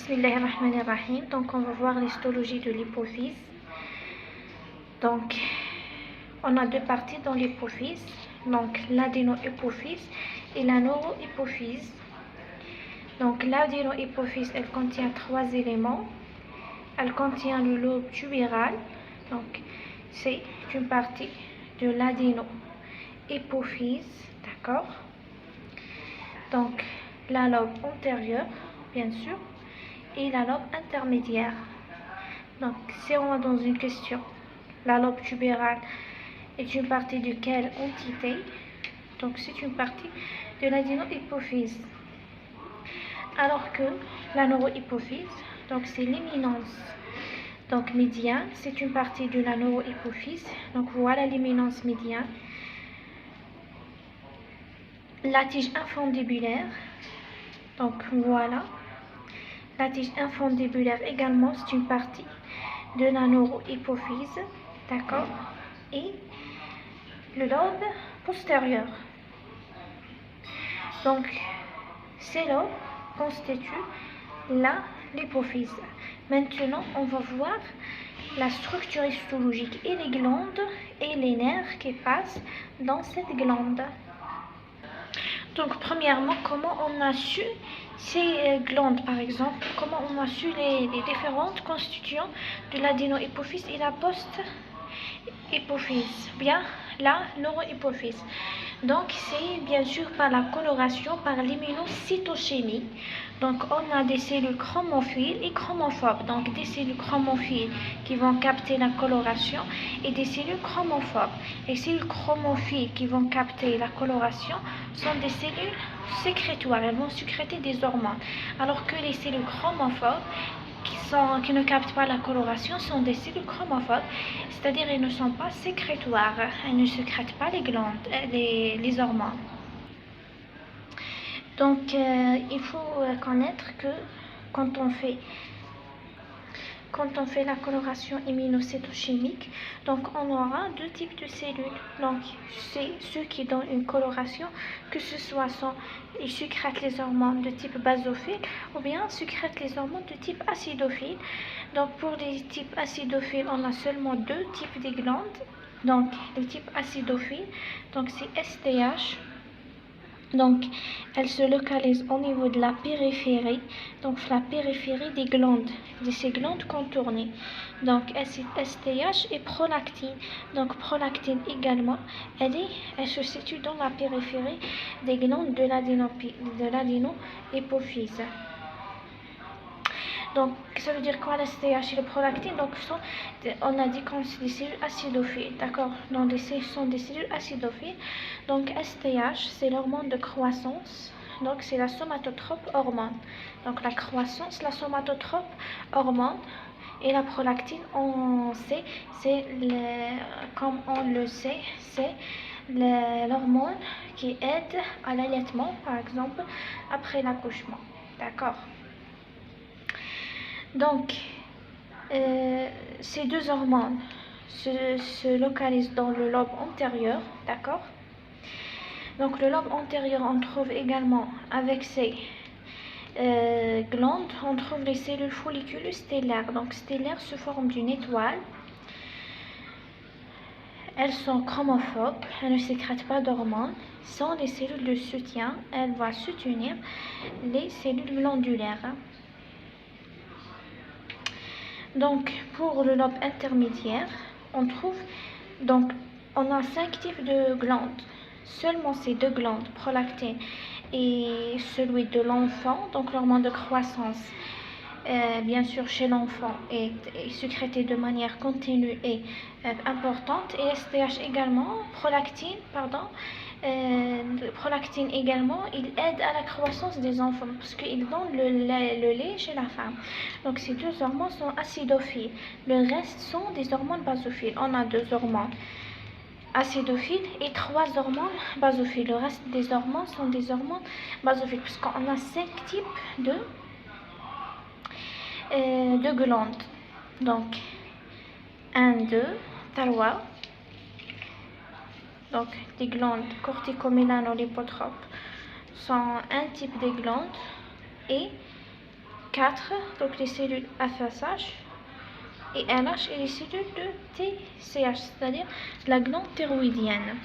Bismillahirrahmanirrahim. Donc on va voir l'histologie de l'hypophyse. Donc on a deux parties dans l'hypophyse, donc l'adénohypophyse et la neurohypophyse. Donc l'adénohypophyse, elle contient trois éléments. Elle contient le lobe tubéral, donc c'est une partie de l'adénohypophyse, d'accord. Donc la lobe antérieure, bien sûr, et la lobe intermédiaire. Donc si on est dans une question, la lobe tubérale est une partie de quelle entité? Donc c'est une partie de l'adénohypophyse. Alors que la neurohypophyse, donc c'est l'éminence donc médiane, c'est une partie de la neurohypophyse. Donc voilà l'éminence médiane. La tige infundibulaire, donc voilà. La tige infundibulaire également, c'est une partie de la neurohypophyse, d'accord. Et le lobe postérieur. Donc ces lobes constituent l'hypophyse. Maintenant, on va voir la structure histologique et les glandes et les nerfs qui passent dans cette glande. Donc, premièrement, comment on a su ces glandes, par exemple, comment on a su les différentes constituants de l'adénohypophyse et la post-hypophyse, bien la neurohypophyse. Donc, c'est bien sûr par la coloration, par l'immunocytochimie. Donc, on a des cellules chromophiles et chromophobes. Donc, des cellules chromophiles qui vont capter la coloration et des cellules chromophobes. Les cellules chromophiles qui vont capter la coloration sont des cellules sécrétoires. Elles vont sécréter des hormones. Alors que les cellules chromophobes qui ne captent pas la coloration sont des cellules chromophobes, c'est-à-dire elles ne sont pas sécrétoires, elles ne sécrètent pas les glandes, les hormones. Donc il faut connaître que quand on fait la coloration immunocytochimique, donc on aura deux types de cellules. Donc c'est ceux qui donnent une coloration, que ce soit ils sécrètent les hormones de type basophile ou bien sécrètent les hormones de type acidophile. Donc pour les types acidophiles, on a seulement deux types de glandes. Donc le type acidophile, donc c'est STH. Donc, elle se localise au niveau de la périphérie, donc la périphérie des glandes, de ces glandes contournées. Donc, STH et prolactine. Donc, prolactine également, elle se situe dans la périphérie des glandes de l'adénohypophyse. Donc, ça veut dire quoi la STH et le prolactine? Donc, on a dit que c'est des cellules acidophiles, d'accord? Donc, ce sont des cellules acidophiles. Donc, STH, c'est l'hormone de croissance. Donc, c'est la somatotrope hormone. Donc, la croissance, la somatotrope hormone. Et la prolactine, on sait, comme on le sait, c'est l'hormone qui aide à l'allaitement, par exemple, après l'accouchement, d'accord? Donc, ces deux hormones se localisent dans le lobe antérieur, d'accord? Donc, le lobe antérieur, on trouve également, avec ces glandes, on trouve les cellules folliculus stellaires. Donc, stellaires se forment d'une étoile. Elles sont chromophobes, elles ne sécrètent pas d'hormones. Sans les cellules de soutien, elles vont soutenir les cellules glandulaires. Donc, pour le lobe intermédiaire, on a 5 types de glandes. Seulement ces deux glandes, prolactine et celui de l'enfant, donc l'hormone de croissance, bien sûr chez l'enfant, est sécrétée de manière continue et importante. Et STH également, prolactine également, il aide à la croissance des enfants parce qu'il donne le lait chez la femme. Donc ces deux hormones sont acidophiles. Le reste sont des hormones basophiles. On a deux hormones acidophiles et trois hormones basophiles. Le reste des hormones sont des hormones basophiles puisqu'on a 5 types de glandes. Donc 1, 2, 3. Donc, les glandes corticomélano-lipotropes sont un type de glande et 4, donc les cellules FSH et LH et les cellules de TCH, c'est-à-dire la glande thyroïdienne.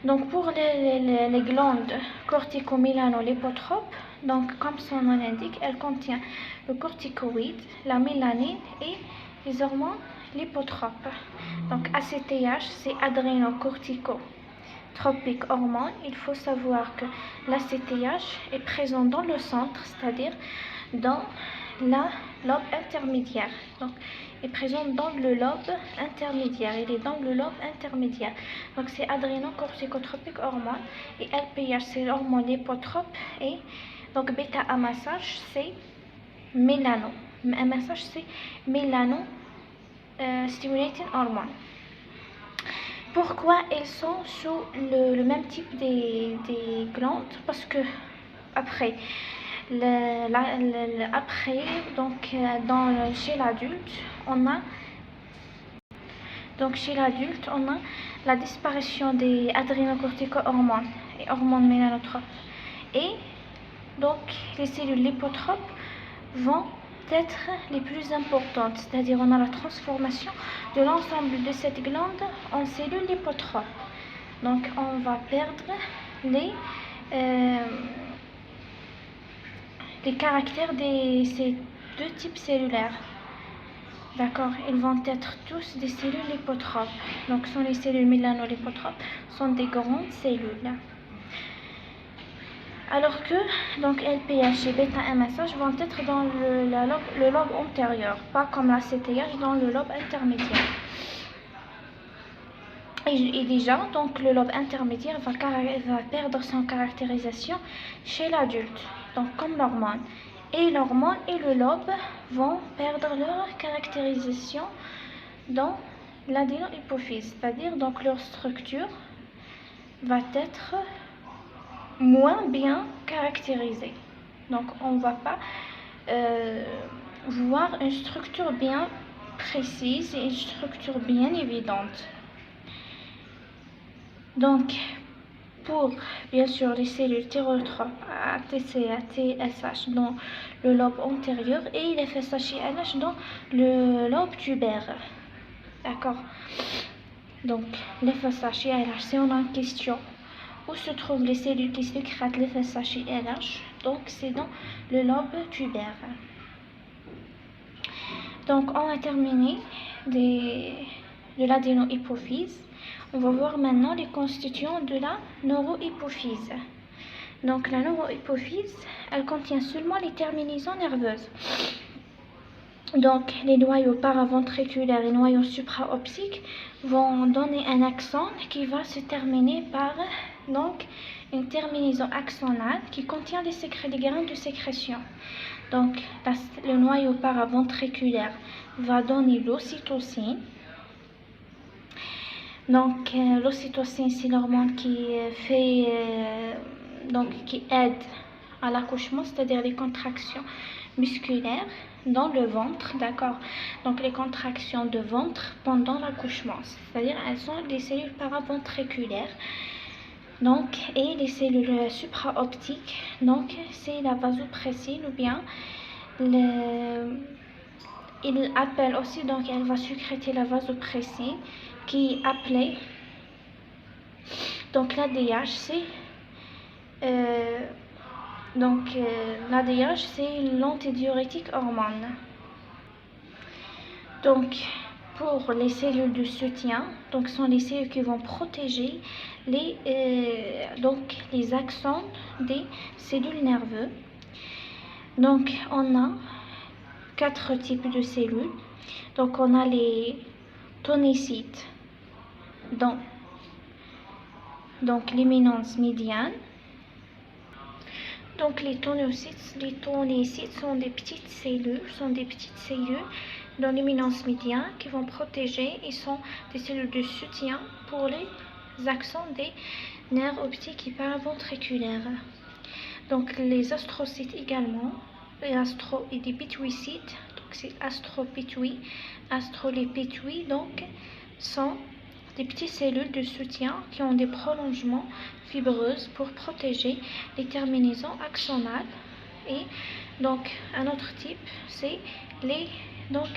Donc pour les glandes corticomélano-lipotropes, donc comme son nom l'indique, elle contient le corticoïde, la mélanine et les hormones lipotropes. Donc ACTH, c'est adrénocorticotropique hormone. Il faut savoir que l'ACTH est présent dans le centre, c'est-à-dire dans la lobe intermédiaire. Donc, est présent dans le lobe intermédiaire. Il est dans le lobe intermédiaire. Donc, c'est adrénocorticotropique hormone. Et LPH, c'est l'hormone lipotrope. Et donc, bêta-amassage, c'est mélano. Amassage, c'est mélano stimulating hormone. Pourquoi elles sont sous le même type des glandes? Parce que après, chez l'adulte, on a la disparition des adrénocortico-hormones et hormones mélanotropes. Et donc, les cellules lipotropes vont être les plus importantes, c'est-à-dire on a la transformation de l'ensemble de cette glande en cellules lipotropes. Donc, on va perdre les caractères de ces deux types cellulaires. D'accord, ils vont être tous des cellules lipotropes. Donc, sont les cellules mélanolipotropes, sont des grandes cellules. Alors que donc LPH et bêta-MSH vont être dans le lobe antérieur, pas comme la CTH dans le lobe intermédiaire. Et déjà, donc le lobe intermédiaire va perdre son caractérisation chez l'adulte, donc comme l'hormone. Et l'hormone et le lobe vont perdre leur caractérisation dans l'adéno-hypophyse, c'est-à-dire donc leur structure va être moins bien caractérisée. Donc on ne va pas voir une structure bien précise et une structure bien évidente. Donc, pour bien sûr les cellules thyrotropes ATC, ATSH dans le lobe antérieur et les FSH et LH dans le lobe tubaire. D'accord. Donc, les FSH et LH, si on a une question où se trouvent les cellules qui sécrètent les FSH et LH, donc c'est dans le lobe tubaire. Donc, on a terminé de l'adéno-hypophyse. On va voir maintenant les constituants de la neurohypophyse. Donc la neurohypophyse, elle contient seulement les terminaisons nerveuses. Donc les noyaux paraventriculaires et noyaux supraoptiques vont donner un axone qui va se terminer par donc une terminaison axonale qui contient des graines de sécrétion. Donc le noyau paraventriculaire va donner l'ocytocine. Donc l'ocytocine, c'est l'hormone qui aide à l'accouchement, c'est-à-dire les contractions musculaires dans le ventre, d'accord. Donc les contractions de ventre pendant l'accouchement, c'est-à-dire elles sont les cellules paraventriculaires. Donc et les cellules supraoptiques, donc c'est la vasopressine ou bien il appelle aussi, donc elle va sécréter la vasopressine qui est appelée donc l'ADH, c'est l'ADH, c'est l'antidiurétique hormone. Donc pour les cellules de soutien, donc sont les cellules qui vont protéger les axones des cellules nerveuses. Donc on a 4 types de cellules. Donc on a les tonécytes donc l'éminence médiane. Donc les tonécytes sont des petites cellules, dans l'éminence médiane qui vont protéger et sont des cellules de soutien pour les axones des nerfs optiques et paraventriculaires. Donc les astrocytes également, et des pituicytes, donc c'est astropituits, les pituits donc sont des petites cellules de soutien qui ont des prolongements fibreuses pour protéger les terminaisons axonales et Donc, un autre type, c'est les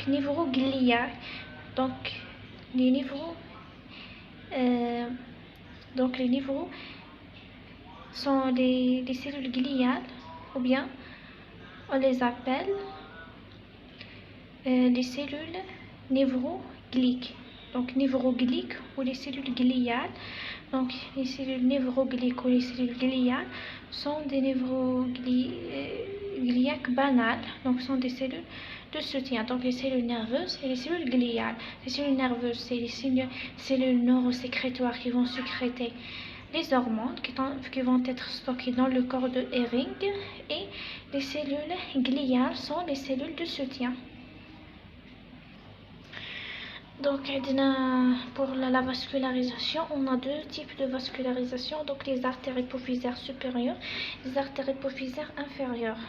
névrogliales. Donc, les névros, les névros sont les cellules gliales, ou bien on les appelle les cellules névrogliques. Donc, névrogliques ou les cellules gliales. Donc, les cellules névrogliques ou les cellules gliales sont des névrogliaques banales. Donc, sont des cellules de soutien. Donc, les cellules nerveuses et les cellules gliales. Les cellules nerveuses, c'est les cellules neurosécrétoires qui vont sécréter les hormones qui vont être stockées dans le corps de Hering. Et les cellules gliales sont les cellules de soutien. Donc, pour la vascularisation, on a deux types de vascularisation. Donc, les artères hypophysaires supérieures et les artères hypophysaires inférieures.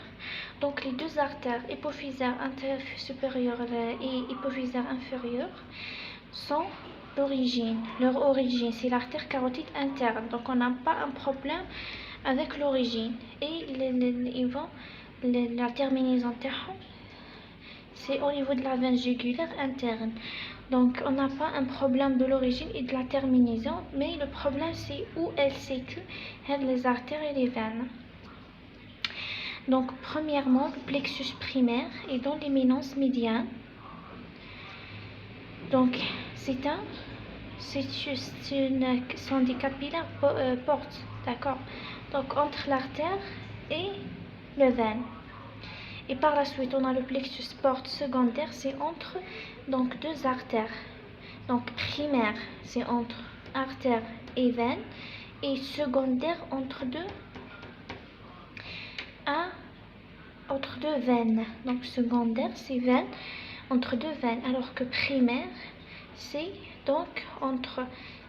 Donc, les deux artères hypophysaires supérieures et hypophysaires inférieures sont l'origine. Leur origine, c'est l'artère carotide interne. Donc, on n'a pas un problème avec l'origine. Et la terminaison c'est au niveau de la veine jugulaire interne. Donc, on n'a pas un problème de l'origine et de la terminaison, mais le problème, c'est où elles situent les artères et les veines. Donc, premièrement, le plexus primaire est dans l'éminence médiane. Donc, sont des capillaires portes, d'accord? Donc, entre l'artère et le veine. Et par la suite, on a le plexus porte secondaire, c'est entre donc deux artères. Donc primaire, c'est entre artère et veine, et secondaire entre deux veines. Donc secondaire, c'est veine entre deux veines, alors que primaire, c'est donc entre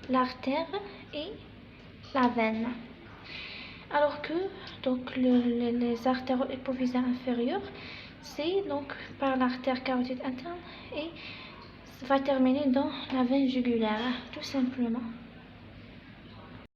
l'artère et la veine. Alors que donc les artères hypophysaires inférieures, c'est donc par l'artère carotide interne et va terminer dans la veine jugulaire, tout simplement.